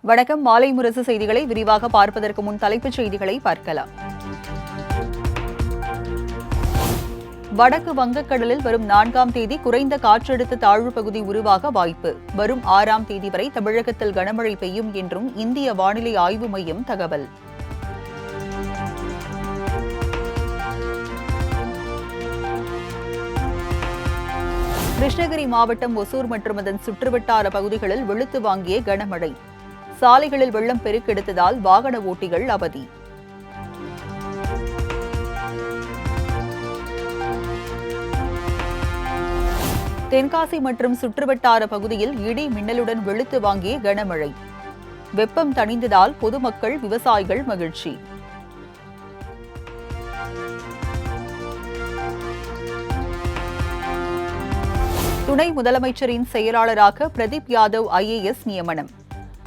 வணக்கம். மாலை முரசு செய்திகளை விரிவாக பார்ப்பதற்கு முன் தலைப்புச் செய்திகளை பார்க்கலாம். வடக்கு வங்கக்கடலில் வரும் 4ஆம் தேதி குறைந்த காற்றழுத்த தாழ்வு பகுதி உருவாக வாய்ப்பு. வரும் 6ஆம் தேதி வரை தமிழகத்தில் கனமழை பெய்யும் என்றும் இந்திய வானிலை ஆய்வு மையம் தகவல். கிருஷ்ணகிரி மாவட்டம் ஒசூர் மற்றும் அதன் சுற்றுவட்டார பகுதிகளில் வெளுத்து வாங்கிய கனமழை. சாலைகளில் வெள்ளம் பெருக்கெடுத்ததால் வாகன ஓட்டிகள் அவதி. தென்காசி மற்றும் சுற்றுவட்டார பகுதியில் இடி மின்னலுடன் வெளுத்து வாங்கிய கனமழை. வெப்பம் தணிந்ததால் பொதுமக்கள் விவசாயிகள் மகிழ்ச்சி. துணை முதலமைச்சரின் செயலாளராக பிரதீப் யாதவ் IAS நியமனம்.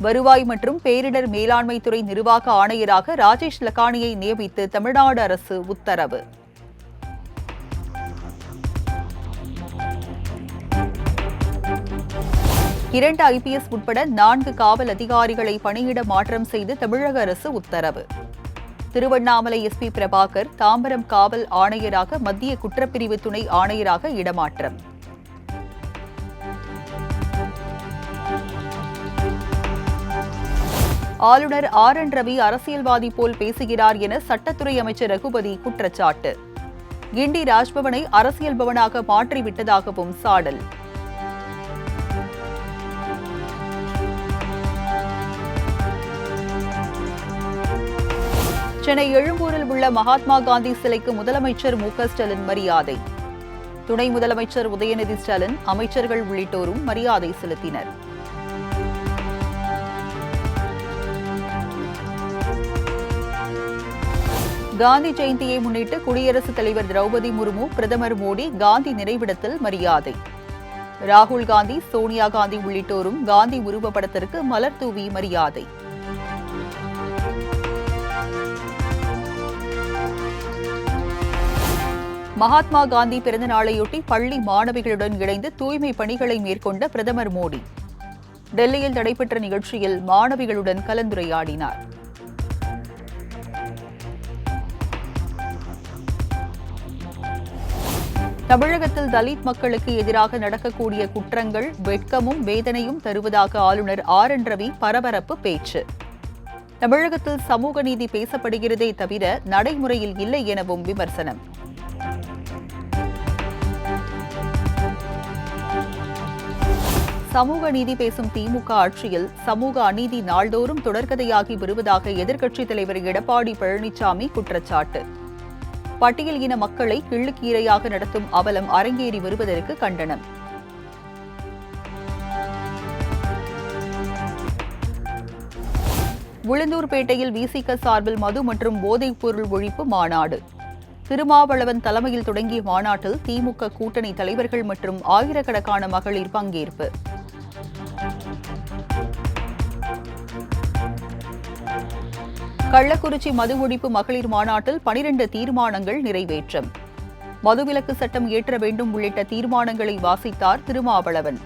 வருவாய் மற்றும் பேரிடர் மேலாண்மை துறை நிர்வாக ஆணையராக ராஜேஷ் லக்கானியை நியமித்து தமிழ்நாடு அரசு உத்தரவு. இரண்டு IPS உட்பட 4 காவல் அதிகாரிகளை பணியிட மாற்றம் செய்து தமிழக அரசு உத்தரவு. திருவண்ணாமலை SP பிரபாகர் தாம்பரம் காவல் ஆணையராக மத்திய குற்றப்பிரிவு துணை ஆணையராக இடமாற்றம். ஆளுநர் RN ரவி அரசியல்வாதி போல் பேசுகிறார் என சட்டத்துறை அமைச்சர் ரகுபதி குற்றச்சாட்டு. கிண்டி ராஜ்பவனை அரசியல் பவனாக மாற்றிவிட்டதாகவும் சாடல். சென்னை எழும்பூரில் உள்ள மகாத்மா காந்தி சிலைக்கு முதலமைச்சர் MK ஸ்டாலின் மரியாதை. துணை முதலமைச்சர் உதயநிதி ஸ்டாலின், அமைச்சர்கள் உள்ளிட்டோரும் மரியாதை செலுத்தினர். காந்தி ஜெயந்தியை முன்னிட்டு குடியரசுத் தலைவர் திரௌபதி முர்மு, பிரதமர் மோடி காந்தி நினைவிடத்தில் மரியாதை. ராகுல் காந்தி, சோனியா காந்தி உள்ளிட்டோரும் காந்தி உருவப்படத்திற்கு மலர் தூவி மரியாதை. மகாத்மா காந்தி பிறந்த நாளையொட்டி பள்ளி மாணவிகளுடன் இணைந்து தூய்மை பணிகளை மேற்கொண்ட பிரதமர் மோடி டெல்லியில் நடைபெற்ற நிகழ்ச்சியில் மாணவிகளுடன் கலந்துரையாடினார். தமிழகத்தில் தலித் மக்களுக்கு எதிராக நடக்கக்கூடிய குற்றங்கள் வெட்கமும் வேதனையும் தருவதாக ஆளுநர் RN ரவி பரபரப்பு பேச்சு. தமிழகத்தில் சமூக நீதி பேசப்படுகிறதே தவிர நடைமுறையில் இல்லை எனவும் விமர்சனம். சமூக நீதி பேசும் திமுக ஆட்சியில் சமூக அநீதி நாள்தோறும் தொடர்கதையாகி வருவதாக எதிர்க்கட்சித் தலைவர் எடப்பாடி பழனிசாமி குற்றச்சாட்டு. பட்டியல் இன மக்களை கிள்ளுக்கீரையாக நடத்தும் அவலம் அரங்கேறி வருவதற்கு கண்டனம். உளுந்தூர்பேட்டையில் VCK சார்பில் மது மற்றும் போதைப் பொருள் ஒழிப்பு மாநாடு. திருமாவளவன் தலைமையில் தொடங்கிய மாநாட்டில் திமுக கூட்டணி தலைவர்கள் மற்றும் ஆயிரக்கணக்கான மகளிர் பங்கேற்பு. கள்ளக்குறிச்சி மது ஒழிப்பு மகளிர் மாநாட்டில் 12 தீர்மானங்கள் நிறைவேற்றம். மதுவிலக்கு சட்டம் இயற்ற வேண்டும் உள்ளிட்ட தீர்மானங்களை வாசித்தார் திருமாவளவன்.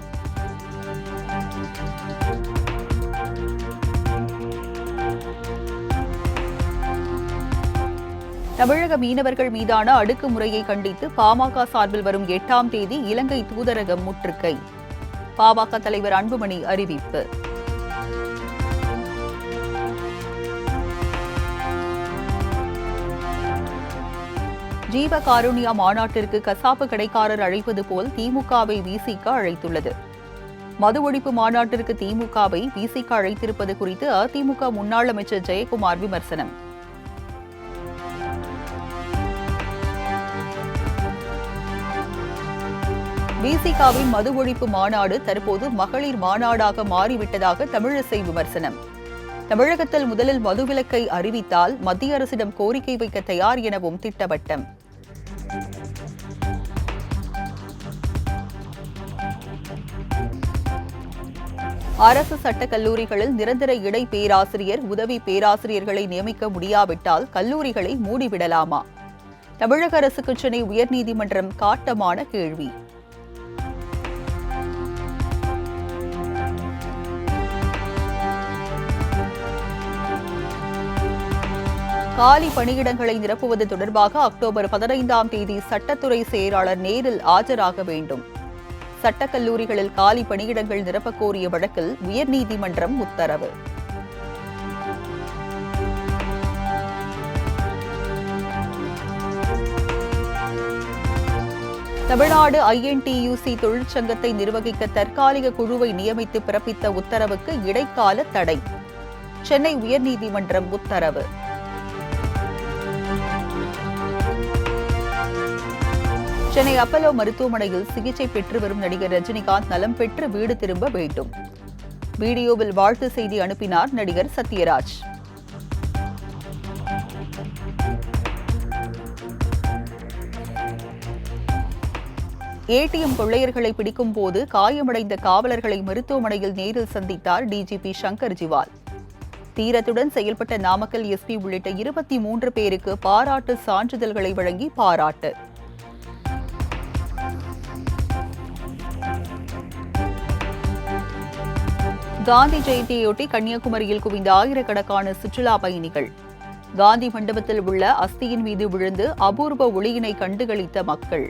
தமிழக மீனவர்கள் மீதான அடக்குமுறையை கண்டித்து பாமக சார்பில் வரும் 8ஆம் தேதி இலங்கை தூதரகம் முற்றுகை. பாமக தலைவர் அன்புமணி அறிவிப்பு. ஜீவகாருண்யா மாநாட்டிற்கு கசாப்பு கடைக்காரர் அழைப்பது போல் திமுகவை VCK அழைத்துள்ளது. மது ஒழிப்பு மாநாட்டிற்கு திமுகவை VCK அழைத்திருப்பது குறித்து அதிமுக முன்னாள் அமைச்சர் ஜெயக்குமார் விமர்சனம். VCKவின் மது ஒழிப்பு மாநாடு தற்போது மகளிர் மாநாடாக மாறிவிட்டதாக தமிழிசை விமர்சனம். தமிழகத்தில் முதலில் மதுவிலக்கை அறிவித்தால் மத்திய அரசிடம் கோரிக்கை வைக்க தயார் எனவும் திட்டவட்டம். அரசு சட்டக் கல்லூரிகளில் நிரந்தர இணை பேராசிரியர், உதவி பேராசிரியர்களை நியமிக்க முடியாவிட்டால் கல்லூரிகளை மூடிவிடலாமா? தமிழக அரசுக்கு சென்னை உயர்நீதிமன்றம் காட்டமான கேள்வி. காலி பணியிடங்களை நிரப்புவது தொடர்பாக அக்டோபர் 15ஆம் தேதி சட்டத்துறை செயலாளர் நேரில் ஆஜராக வேண்டும். சட்டக்கல்லூரிகளில் காலி பணியிடங்கள் நிரப்பக் கோரிய வழக்கில் உயர்நீதிமன்றம் உத்தரவு. தமிழ்நாடு INTUC தொழிற்சங்கத்தை நிர்வகிக்க தற்காலிக குழுவை நியமித்து பிறப்பித்த உத்தரவுக்கு இடைக்கால தடை. சென்னை உயர்நீதிமன்றம் உத்தரவு. சென்னை அப்பல்லோ மருத்துவமனையில் சிகிச்சை பெற்று வரும் நடிகர் ரஜினிகாந்த் நலம் பெற்று வீடு திரும்ப வேண்டும். வீடியோவில் வாழ்த்து செய்தி அனுப்பினார் நடிகர் சத்யராஜ். ATM கொள்ளையர்களை பிடிக்கும் போது காயமடைந்த காவலர்களை மருத்துவமனையில் நேரில் சந்தித்தார் DGP சங்கர் ஜிவால். தீரத்துடன் செயல்பட்ட நாமக்கல் SP உள்ளிட்ட 23 பேருக்கு பாராட்டு சான்றிதழ்களை வழங்கி பாராட்டு. காந்தி ஜெயந்தியொட்டி கன்னியாகுமரியில் குவிந்த ஆயிரக்கணக்கான சுற்றுலா பயணிகள். காந்தி மண்டபத்தில் உள்ள அஸ்தியின் மீது விழுந்து அபூர்வ ஒளியினை கண்டுகளித்த மக்கள்.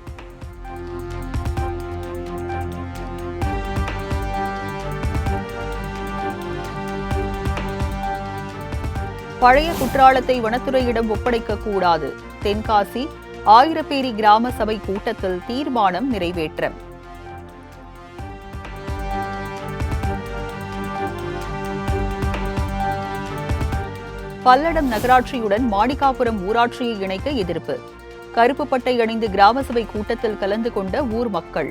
பழைய குற்றாலத்தை வனத்துறையிடம் ஒப்படைக்க கூடாது. தென்காசி ஆயிரப்பேரி கிராம சபை கூட்டத்தில் தீர்மானம் நிறைவேற்றம். பல்லடம் நகராட்சியுடன் மாணிக்காபுரம் ஊராட்சியை இணைக்க எதிர்ப்பு. கருப்பு பட்டை அணிந்து கிராம சபை கூட்டத்தில் கலந்து கொண்ட ஊர் மக்கள்.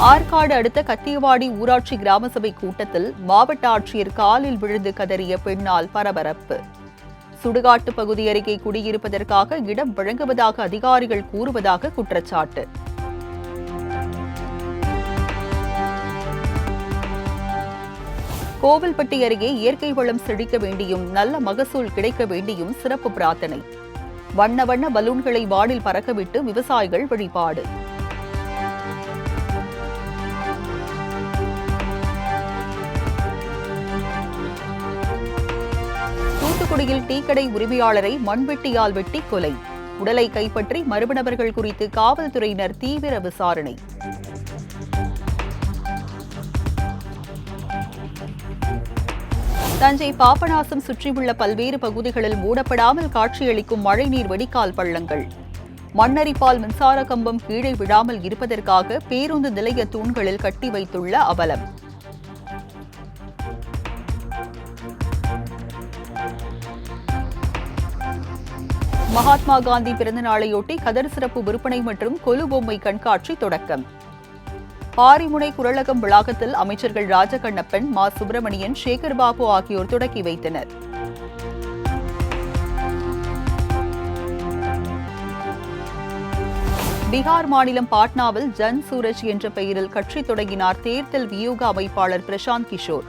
ஆற்காடு அடுத்த கத்தியவாடி ஊராட்சி கிராம சபை கூட்டத்தில் மாவட்ட ஆட்சியர் காலில் விழுந்து கதறிய பெண்ணால் பரபரப்பு. சுடுகாட்டு பகுதி அருகே குடியிருப்பதற்காக இடம் வழங்குவதாக அதிகாரிகள் கூறுவதாக குற்றச்சாட்டு. கோவில்பட்டி அருகே இயற்கை வளம் செழிக்க வேண்டியும் நல்ல மகசூல் கிடைக்க வேண்டியும் சிறப்பு பிரார்த்தனை. வண்ண வண்ண பலூன்களை வானில் பறக்கவிட்டு விவசாயிகள் வழிபாடு. தூத்துக்குடியில் டீக்கடை உரிமையாளரை மண்வெட்டியால் வெட்டி கொலை. உடலை கைப்பற்றி மர்ம நபர்கள் குறித்து காவல்துறையினர் தீவிர விசாரணை. தஞ்சை பாபநாசம் சுற்றியுள்ள பல்வேறு பகுதிகளில் மூடப்படாமல் காட்சியளிக்கும் மழைநீர் வடிகால் பள்ளங்கள். மண்ணரிப்பால் மின்சார கம்பம் கீழே விழாமல் இருப்பதற்காக பேருந்து நிலைய தூண்களில் கட்டி வைத்துள்ள அவலம். மகாத்மா காந்தி பிறந்த நாளையொட்டி கதர் சிறப்பு விற்பனை மற்றும் கொலு பொம்மை கண்காட்சி தொடக்கம். பாரிமுனை குரலகம் வளாகத்தில் அமைச்சர்கள் ராஜகண்ணப்பன், மா சுப்பிரமணியன், சேகர்பாபு ஆகியோர் தொடக்கி வைத்தனர். பீகார் மாநிலம் பாட்னாவில் ஜன் சூரஜ் என்ற பெயரில் கட்சி தொடங்கினார் தேர்தல் வியூக அமைப்பாளர் பிரசாந்த் கிஷோர்.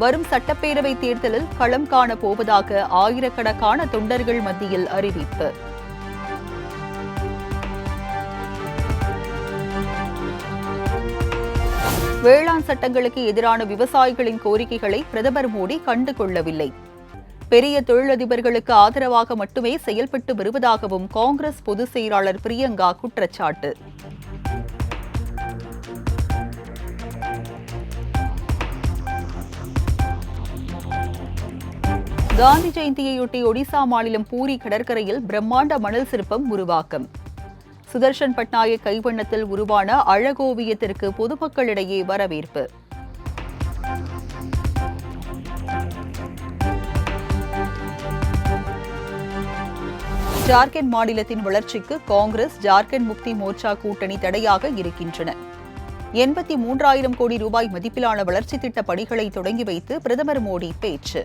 வரும் சட்டப்பேரவை தேர்தலில் களம் காண போவதாக ஆயிரக்கணக்கான தொண்டர்கள் மத்தியில் அறிவிப்பு. வேளாண் சட்டங்களுக்கு எதிரான விவசாயிகளின் கோரிக்கைகளை பிரதமர் மோடி கண்டுகொள்ளவில்லை. பெரிய தொழிலதிபர்களுக்கு ஆதரவாக மட்டுமே செயல்பட்டு வருவதாகவும் காங்கிரஸ் பொதுச் செயலாளர் பிரியங்கா குற்றச்சாட்டு. காந்தி ஜெயந்தியையொட்டி ஒடிசா மாநிலம் பூரி கடற்கரையில் பிரம்மாண்ட மணல் சிற்பம் உருவாக்கம். சுதர்ஷன் பட்நாயக் கைவண்ணத்தில் உருவான அழகோவியத்திற்கு பொதுமக்களிடையே வரவேற்பு. ஜார்க்கண்ட் மாநிலத்தின் வளர்ச்சிக்கு காங்கிரஸ், ஜார்க்கண்ட் முக்தி மோர்ச்சா கூட்டணி தடையாக இருக்கின்றன. 83,000 கோடி ரூபாய் மதிப்பிலான வளர்ச்சி திட்ட பணிகளை தொடங்கி வைத்து பிரதமர் மோடி பேச்சு.